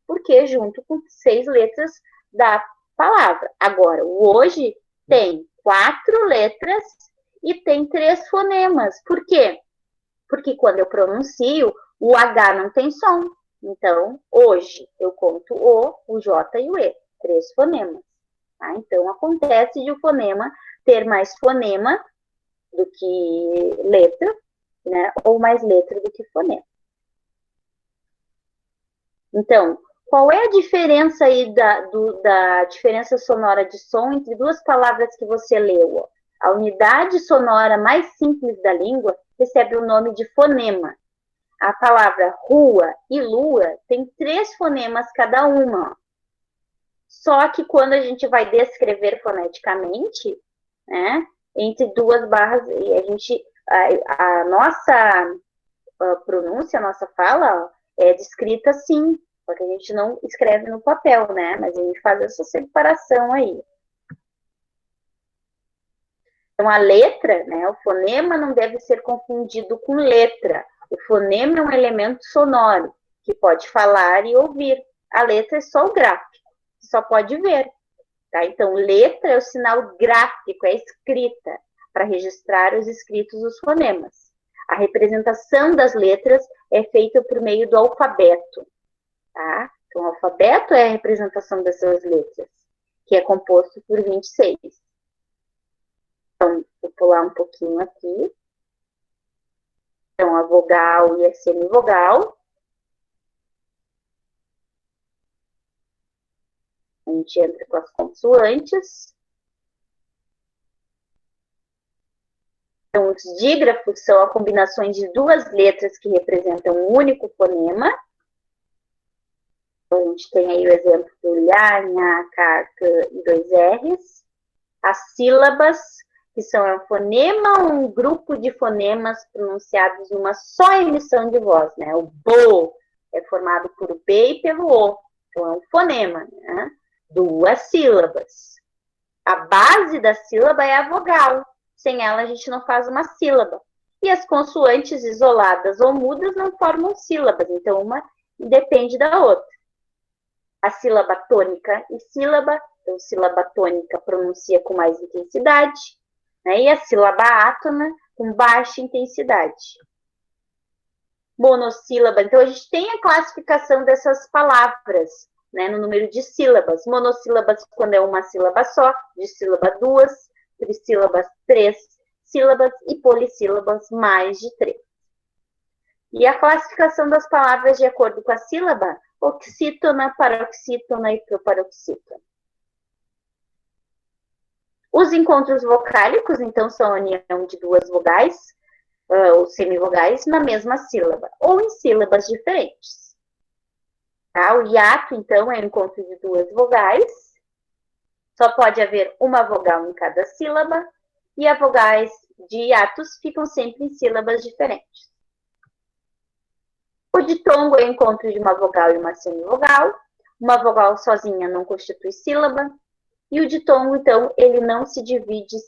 porque junto com 6 letras da palavra. Agora, o hoje tem 4 letras e tem 3 fonemas. Por quê? Porque quando eu pronuncio, o H não tem som. Então, hoje, eu conto o J e o E. 3 fonemas. Tá? Então, acontece de o fonema ter mais fonema do que letra, né? Ou mais letra do que fonema. Então, qual é a diferença aí da diferença sonora de som entre duas palavras que você leu? A unidade sonora mais simples da língua recebe o nome de fonema. A palavra rua e lua tem 3 fonemas cada uma. Só que quando a gente vai descrever foneticamente, né, entre duas barras, a nossa pronúncia, a nossa fala é descrita assim, porque a gente não escreve no papel, né, mas a gente faz essa separação aí. Então, a letra, né, o fonema não deve ser confundido com letra. O fonema é um elemento sonoro, que pode falar e ouvir. A letra é só o gráfico, só pode ver. Tá? Então, letra é o sinal gráfico, é escrita, para registrar os escritos dos fonemas. A representação das letras é feita por meio do alfabeto. Tá? Então, o alfabeto é a representação dessas letras, que é composto por 26. Então, vou pular um pouquinho aqui. Então, a vogal e a semivogal. A gente entra com as consoantes. Então, os dígrafos são a combinação de duas letras que representam um único fonema. Então, a gente tem aí o exemplo do lha, nha, cá, cã e 2 R's. As sílabas, que são um fonema ou um grupo de fonemas pronunciados em uma só emissão de voz, né? O bo é formado por B e pelo O, então é um fonema, né? 2 sílabas. A base da sílaba é a vogal, sem ela a gente não faz uma sílaba. E as consoantes isoladas ou mudas não formam sílabas, então uma depende da outra. A sílaba tônica e sílaba, então sílaba tônica pronuncia com mais intensidade, né? E a sílaba átona com baixa intensidade. Monossílaba, então a gente tem a classificação dessas palavras, né, no número de sílabas. Monossílabas quando é uma sílaba só, dissílaba 2, trissílabas 3 sílabas e polissílabas mais de 3. E a classificação das palavras de acordo com a sílaba, oxítona, paroxítona e proparoxítona. Os encontros vocálicos, então, são a união de duas vogais, ou semivogais, na mesma sílaba, ou em sílabas diferentes. Tá? O hiato, então, é o encontro de duas vogais, só pode haver uma vogal em cada sílaba, e as vogais de hiatos ficam sempre em sílabas diferentes. O ditongo é o encontro de uma vogal e uma semivogal. Uma vogal sozinha não constitui sílaba. E o ditongo, então, ele não se divide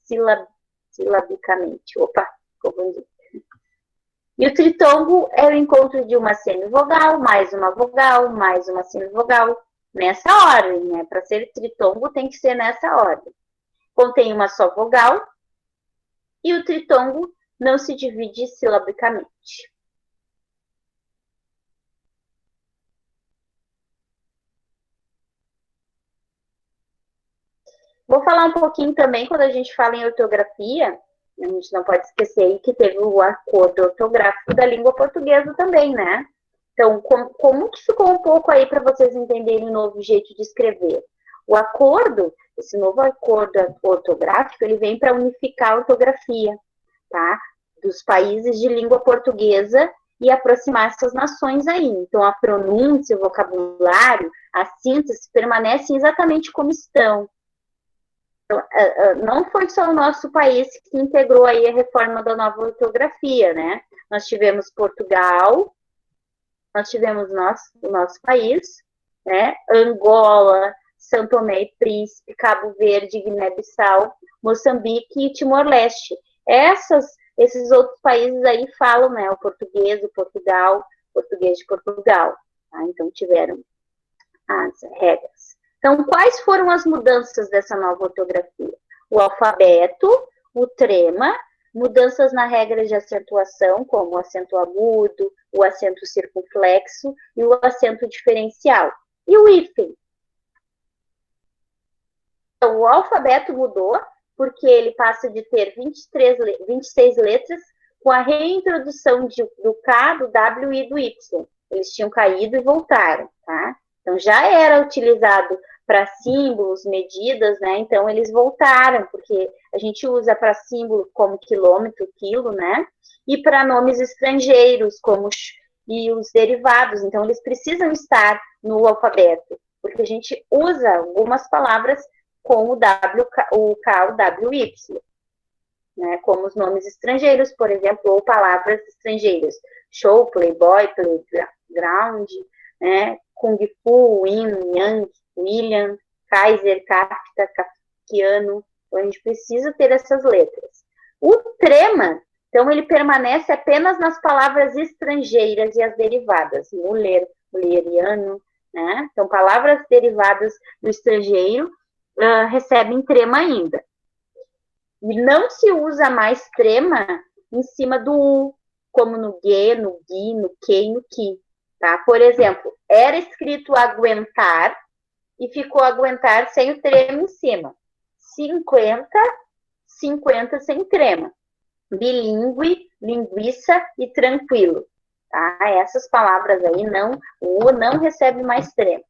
silabicamente. Opa, confundi. E o tritongo é o encontro de uma semivogal, mais uma semivogal, nessa ordem, né? Para ser tritongo tem que ser nessa ordem. Contém uma só vogal e o tritongo não se divide silabicamente. Vou falar um pouquinho também, quando a gente fala em ortografia, a gente não pode esquecer aí que teve o acordo ortográfico da língua portuguesa também, né? Então, como que ficou um pouco aí para vocês entenderem o novo jeito de escrever? O acordo, esse novo acordo ortográfico, ele vem para unificar a ortografia, tá? Dos países de língua portuguesa e aproximar essas nações aí. Então, a pronúncia, o vocabulário, a síntese permanecem exatamente como estão. Então, não foi só o nosso país que integrou aí a reforma da nova ortografia, né? Nós tivemos Portugal, nós tivemos o nosso país, né? Angola, São Tomé e Príncipe, Cabo Verde, Guiné-Bissau, Moçambique e Timor-Leste. Esses outros países aí falam, né? O português, o Portugal, português de Portugal. Tá? Então, tiveram as regras. Então, quais foram as mudanças dessa nova ortografia? O alfabeto, o trema, mudanças na regra de acentuação, como o acento agudo, o acento circunflexo e o acento diferencial. E o hífen? Então, o alfabeto mudou, porque ele passa de ter 26 letras com a reintrodução do K, do W e do Y. Eles tinham caído e voltaram, tá? Então, já era utilizado para símbolos, medidas, né? Então, eles voltaram, porque a gente usa para símbolo como quilômetro, quilo, né? E para nomes estrangeiros, como e os derivados. Então, eles precisam estar no alfabeto, porque a gente usa algumas palavras com o W, o K, o W, Y, né? Como os nomes estrangeiros, por exemplo, ou palavras estrangeiras. Show, playboy, playground, né? Kung Fu, Yin, Yang, William, Kaiser, Kafka, Kafkiano. Então, a gente precisa ter essas letras. O trema, então, ele permanece apenas nas palavras estrangeiras e as derivadas. Muller, mulleriano, né? Então, palavras derivadas do estrangeiro recebem trema ainda. E não se usa mais trema em cima do U, como no G, no GUI, no Q e no QI. Tá? Por exemplo, era escrito aguentar e ficou aguentar sem o trema em cima. 50, 50 sem trema. Bilíngue, linguiça e tranquilo. Tá? Essas palavras aí, o U não recebe mais trema.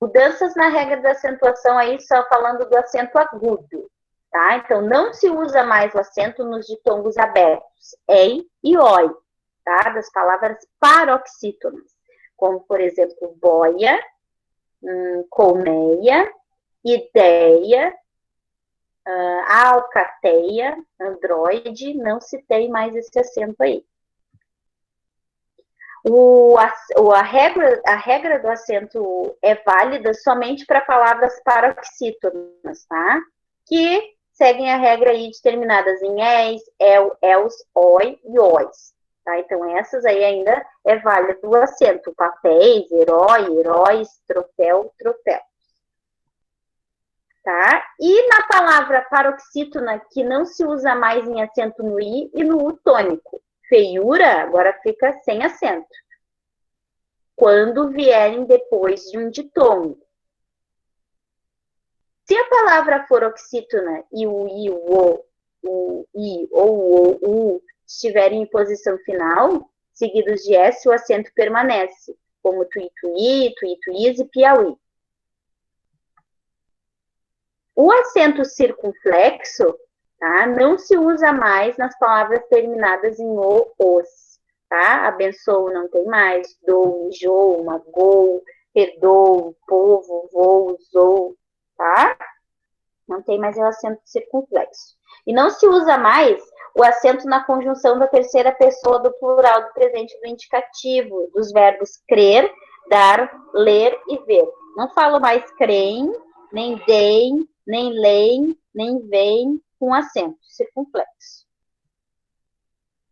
Mudanças na regra da acentuação aí, só falando do acento agudo. Tá? Então, não se usa mais o acento nos ditongos abertos, ei e oi, tá? Das palavras paroxítonas, como, por exemplo, boia, colmeia, ideia, alcateia, androide, não se tem mais esse acento aí. A regra do acento é válida somente para palavras paroxítonas, tá? Que seguem a regra aí determinadas em és, els, oi e ois. Tá? Então, essas aí ainda é válido o acento. Papéis, herói, heróis, troféu, troféu. Tá? E na palavra paroxítona, que não se usa mais em acento no i e no u tônico. Feiura, agora fica sem acento. Quando vierem depois de um ditongo. Se a palavra for oxítona e o i, o i ou o u estiverem em posição final, seguidos de s, o acento permanece, como tuí-tuí, tuí-tuís e piauí. O acento circunflexo, tá, não se usa mais nas palavras terminadas em o, os, tá? Abençoo não tem mais, dou, enjoo, magoo, perdoo, povo, vou, zou, tá? Não tem mais o acento circunflexo. E não se usa mais o acento na conjunção da terceira pessoa do plural do presente do indicativo, dos verbos crer, dar, ler e ver. Não falo mais creem, nem deem, nem leem, nem veem com acento circunflexo.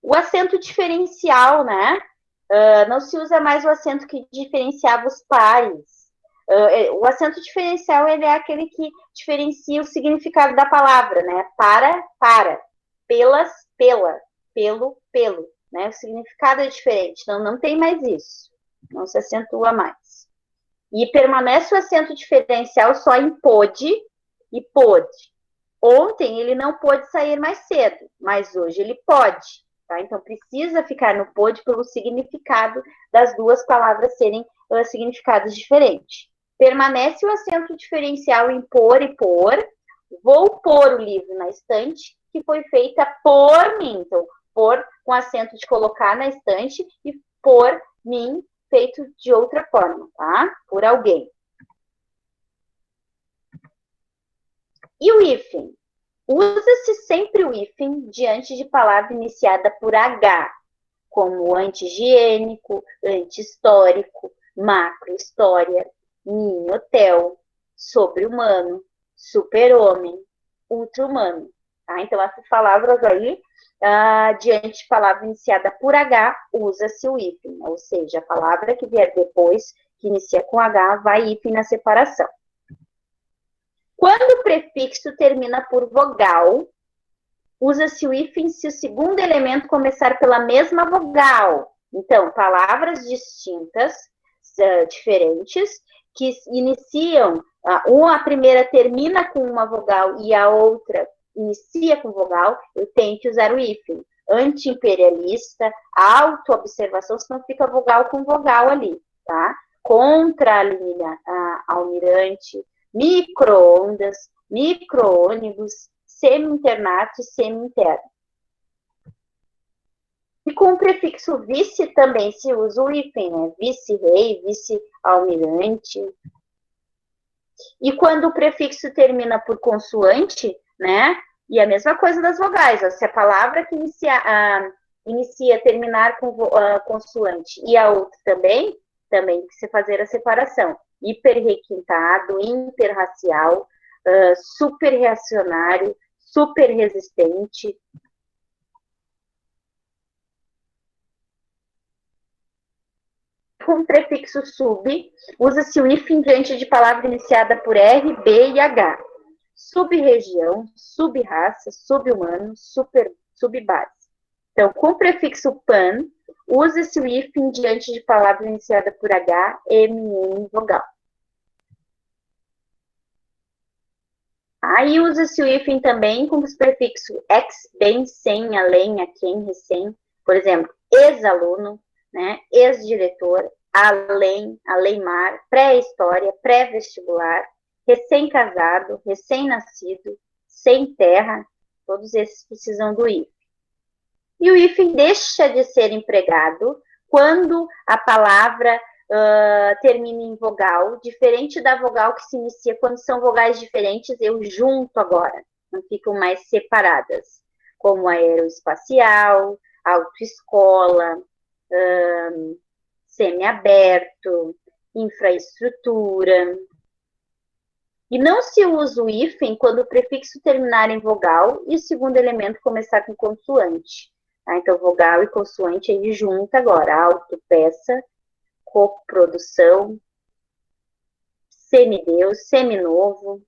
O acento diferencial, né? Não se usa mais o acento que diferenciava os pares. O acento diferencial, ele é aquele que diferencia o significado da palavra, né? Para, pelas, pela, pelo, pelo, né? O significado é diferente, então não tem mais isso, não se acentua mais. E permanece o acento diferencial só em pode, e pôde. Ontem ele não pôde sair mais cedo, mas hoje ele pode. Tá? Então, precisa ficar no pôde pelo significado das duas palavras serem significados diferentes. Permanece o acento diferencial em pôr e pôr. Vou pôr o livro na estante, que foi feita por mim. Então, pôr com acento de colocar na estante e por mim, feito de outra forma, tá? Por alguém. E o hífen? Usa-se sempre o hífen diante de palavra iniciada por H, como anti-higiênico, anti-histórico, macro-história, mini-hotel, sobre-humano, super-homem, ultra-humano. Tá? Então, essas palavras aí, diante de palavra iniciada por H, usa-se o hífen, ou seja, a palavra que vier depois, que inicia com H, vai hífen na separação. Quando o prefixo termina por vogal, usa-se o hífen se o segundo elemento começar pela mesma vogal. Então, palavras distintas, diferentes, que iniciam, a primeira termina com uma vogal e a outra inicia com vogal, eu tenho que usar o hífen. Anti-imperialista, auto-observação, senão fica vogal com vogal ali, tá? Contra-almirante, micro-ondas, micro-ônibus, semi-internato e semi-interno. E com o prefixo vice também se usa o hífen, né? Vice-rei, vice-almirante. E quando o prefixo termina por consoante, né? E a mesma coisa das vogais. Se a palavra que inicia terminar com consoante e a outra também tem que se fazer a separação. Hiperrequintado, interracial, superreacionário, superresistente. Com o prefixo sub, usa-se o hífen diante de palavra iniciada por R, B e H. Sub-região, sub-raça, sub-humano, sub-base. Então, com o prefixo pan, usa-se o hífen diante de palavra iniciada por H, M, N, vogal. Aí usa-se o hífen também com os prefixos ex, bem, sem, além, a quem, recém. Por exemplo, ex-aluno, né? Ex-diretor, além, além-mar, pré-história, pré-vestibular, recém-casado, recém-nascido, sem terra, todos esses precisam do hífen. E o hífen deixa de ser empregado quando a palavra termina em vogal, diferente da vogal que se inicia quando são vogais diferentes, eu junto agora, não ficam mais separadas, como aeroespacial, autoescola, semiaberto, infraestrutura. E não se usa o hífen quando o prefixo terminar em vogal e o segundo elemento começar com consoante. Tá? Então, vogal e consoante aí junto agora, autopeça, coprodução, semideus, seminovo.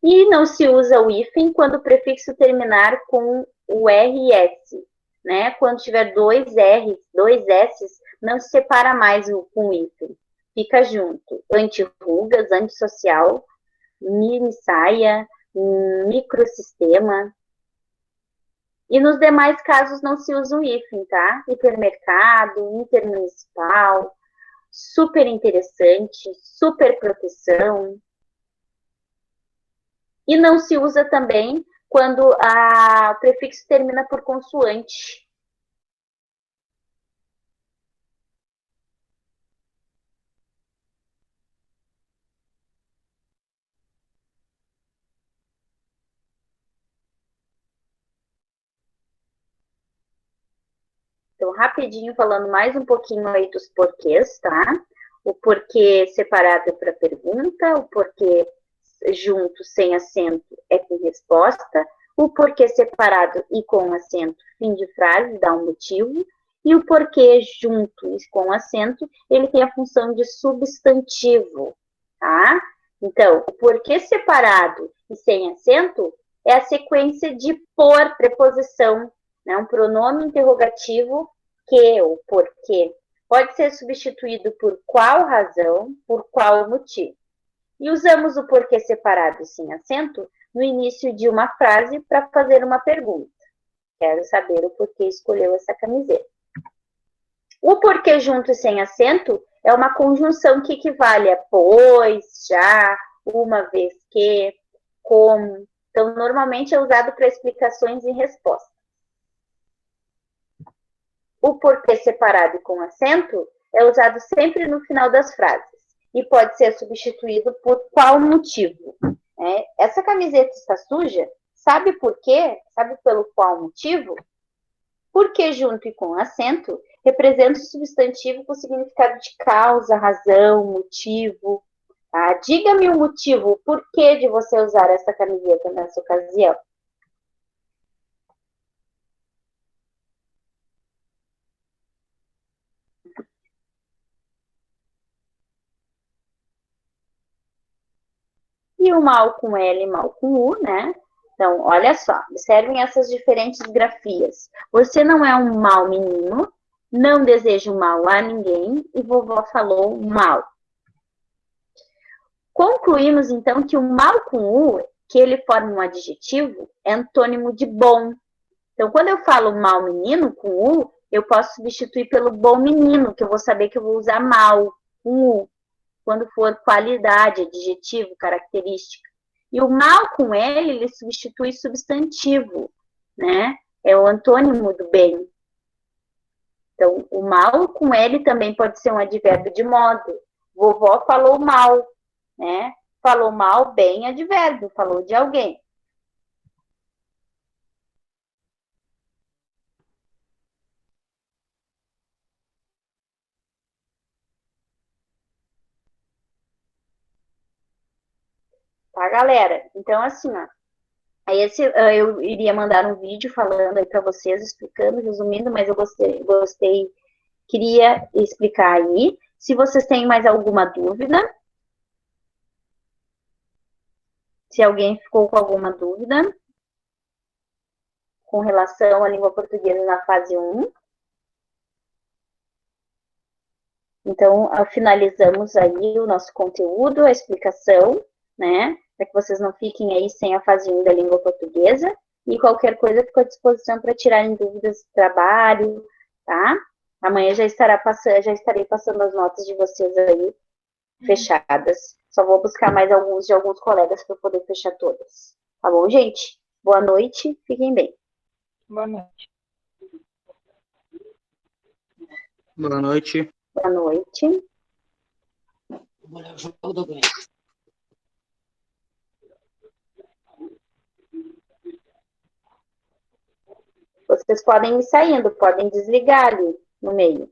E não se usa o hífen quando o prefixo terminar com o RS, né? Quando tiver dois R's, dois S's, não se separa mais com o hífen. Fica junto. Anti-rugas, antissocial, mini-saia, microsistema. E nos demais casos não se usa o hífen, tá? Hipermercado, intermunicipal, super interessante, super proteção. E não se usa também quando o prefixo termina por consoante. Então, rapidinho, falando mais um pouquinho aí dos porquês, tá? O porquê separado é para pergunta, o porquê junto, sem acento, é com resposta, o porquê separado e com acento, fim de frase, dá um motivo, e o porquê junto e com acento, ele tem a função de substantivo, tá? Então, o porquê separado e sem acento é a sequência de por, preposição, né? Um pronome interrogativo, que ou porquê. Pode ser substituído por qual razão, por qual motivo. E usamos o porquê separado e sem acento no início de uma frase para fazer uma pergunta. Quero saber o porquê escolheu essa camiseta. O porquê junto e sem acento é uma conjunção que equivale a pois, já, uma vez que, como. Então, normalmente é usado para explicações e respostas. O porquê separado e com acento é usado sempre no final das frases e pode ser substituído por qual motivo. Essa camiseta está suja? Sabe por quê? Sabe pelo qual motivo? Porque junto e com acento representa o substantivo com significado de causa, razão, motivo. Tá? Diga-me o motivo, o porquê de você usar essa camiseta nessa ocasião. E o mal com L e mal com U, né? Então, olha só, observem essas diferentes grafias. Você não é um mau menino, não desejo mal a ninguém e vovó falou mal. Concluímos, então, que o mal com U, que ele forma um adjetivo, é antônimo de bom. Então, quando eu falo mal menino com U, eu posso substituir pelo bom menino, que eu vou saber que eu vou usar mal com U, quando for qualidade, adjetivo, característica. E o mal com L, ele substitui substantivo, né? É o antônimo do bem. Então, o mal com L também pode ser um advérbio de modo. Vovó falou mal, né? Falou mal, bem, advérbio, falou de alguém. Tá, galera? Então, assim, ó, eu iria mandar um vídeo falando aí para vocês, explicando, resumindo, mas eu gostei, queria explicar aí. Se vocês têm mais alguma dúvida, se alguém ficou com alguma dúvida com relação à língua portuguesa na fase 1. Então, finalizamos aí o nosso conteúdo, a explicação, né? Para que vocês não fiquem aí sem a fase 1 da língua portuguesa. E qualquer coisa, fico à disposição para tirarem dúvidas do trabalho, tá? Amanhã já estarei passando as notas de vocês aí fechadas. Só vou buscar mais alguns de alguns colegas para poder fechar todas. Tá bom, gente? Boa noite, fiquem bem. Boa noite. Boa noite. Boa noite. Vocês podem ir saindo, podem desligar ali no meio.